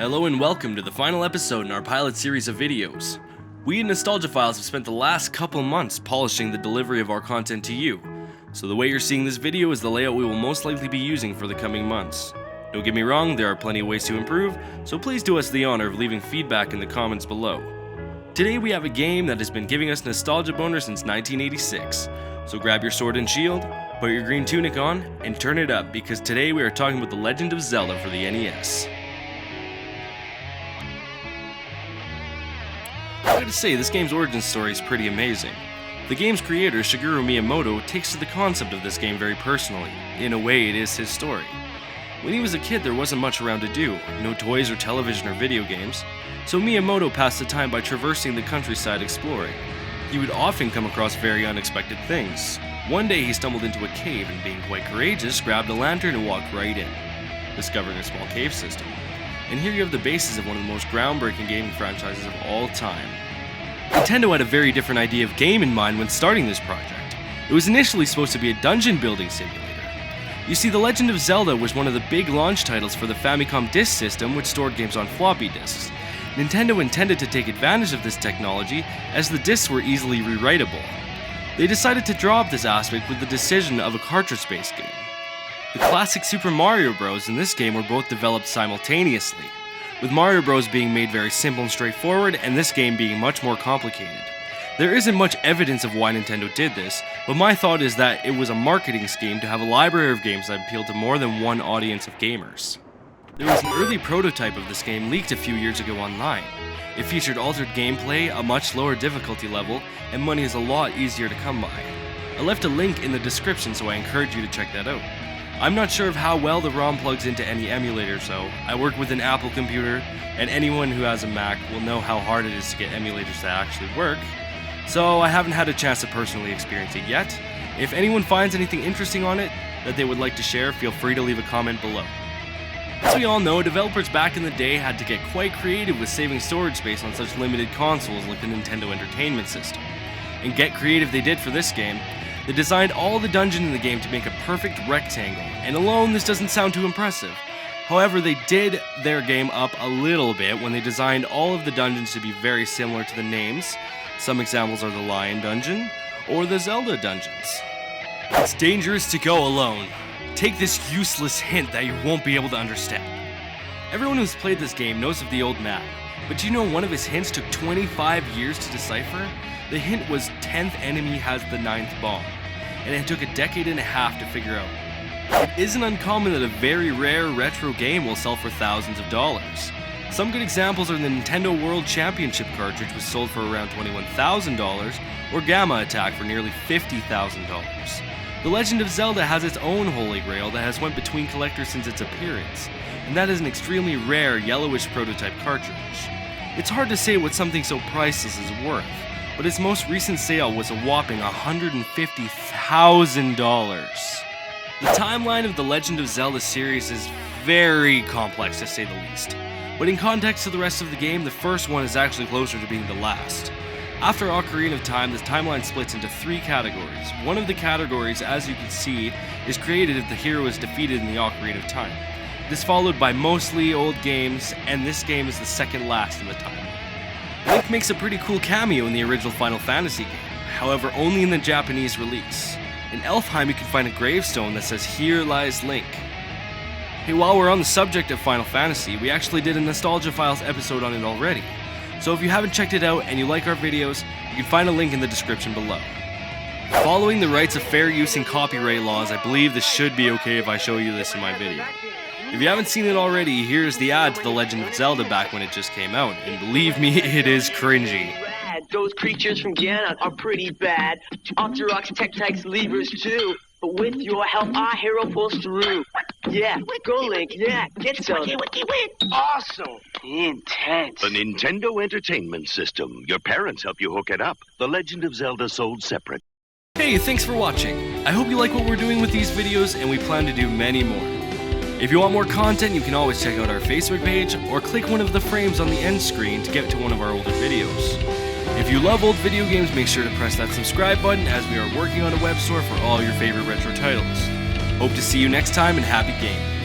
Hello and welcome to the final episode in our pilot series of videos. We at Nostalgia Files have spent the last couple months polishing the delivery of our content to you, so the way you're seeing this video is the layout we will most likely be using for the coming months. Don't get me wrong, there are plenty of ways to improve, so please do us the honor of leaving feedback in the comments below. Today we have a game that has been giving us nostalgia boners since 1986, so grab your sword and shield, put your green tunic on, and turn it up because today we are talking about the Legend of Zelda for the NES. I gotta say, this game's origin story is pretty amazing. The game's creator, Shigeru Miyamoto, takes to the concept of this game very personally. In a way, it is his story. When he was a kid, there wasn't much around to do, no toys or television or video games, so Miyamoto passed the time by traversing the countryside exploring. He would often come across very unexpected things. One day he stumbled into a cave and, being quite courageous, grabbed a lantern and walked right in, discovering a small cave system. And here you have the basis of one of the most groundbreaking gaming franchises of all time. Nintendo had a very different idea of game in mind when starting this project. It was initially supposed to be a dungeon building simulator. You see, The Legend of Zelda was one of the big launch titles for the Famicom disk system, which stored games on floppy disks. Nintendo intended to take advantage of this technology as the disks were easily rewritable. They decided to drop this aspect with the decision of a cartridge-based game. The classic Super Mario Bros. And this game were both developed simultaneously, with Mario Bros. Being made very simple and straightforward, and this game being much more complicated. There isn't much evidence of why Nintendo did this, but my thought is that it was a marketing scheme to have a library of games that appealed to more than one audience of gamers. There was an early prototype of this game leaked a few years ago online. It featured altered gameplay, a much lower difficulty level, and money is a lot easier to come by. I left a link in the description, so I encourage you to check that out. I'm not sure of how well the ROM plugs into any emulators though. I work with an Apple computer, and anyone who has a Mac will know how hard it is to get emulators to actually work, so I haven't had a chance to personally experience it yet. If anyone finds anything interesting on it that they would like to share, feel free to leave a comment below. As we all know, developers back in the day had to get quite creative with saving storage space on such limited consoles like the Nintendo Entertainment System. And get creative they did for this game. They designed all the dungeons in the game to make a perfect rectangle, and alone this doesn't sound too impressive. However, they did their game up a little bit when they designed all of the dungeons to be very similar to the names. Some examples are the Lion Dungeon, or the Zelda Dungeons. It's dangerous to go alone. Take this useless hint that you won't be able to understand. Everyone who's played this game knows of the old map, but you know one of his hints took 25 years to decipher? The hint was 10th enemy has the 9th bomb, and it took a decade and a half to figure out. It isn't uncommon that a very rare retro game will sell for thousands of dollars. Some good examples are the Nintendo World Championship cartridge, which sold for around $21,000, or Gamma Attack for nearly $50,000. The Legend of Zelda has its own holy grail that has went between collectors since its appearance, and that is an extremely rare yellowish prototype cartridge. It's hard to say what something so priceless is worth, but its most recent sale was a whopping $150,000. The timeline of the Legend of Zelda series is very complex to say the least, but in context to the rest of the game, the first one is actually closer to being the last. After Ocarina of Time, the timeline splits into 3 categories. One of the categories, as you can see, is created if the hero is defeated in the Ocarina of Time. This followed by mostly old games, and this game is the second last in the timeline. Link makes a pretty cool cameo in the original Final Fantasy game, however only in the Japanese release. In Elfheim you can find a gravestone that says "Here lies Link." Hey, while we're on the subject of Final Fantasy, we actually did a Nostalgia Files episode on it already. So if you haven't checked it out and you like our videos, you can find a link in the description below. Following the rights of fair use and copyright laws, I believe this should be okay if I show you this in my video. If you haven't seen it already, here's the ad to The Legend of Zelda back when it just came out, and believe me, it is cringy. Those creatures from Ganon are pretty bad. Octorok's Tech-Tech's levers too. But with your help, our hero pulls through. Yeah, go Link, yeah, get Zelda. Awesome! Intense. The Nintendo Entertainment System. Your parents help you hook it up. The Legend of Zelda sold separate. Hey, thanks for watching. I hope you like what we're doing with these videos, and we plan to do many more. If you want more content, you can always check out our Facebook page, or click one of the frames on the end screen to get to one of our older videos. If you love old video games, make sure to press that subscribe button as we are working on a web store for all your favorite retro titles. Hope to see you next time, and happy gaming.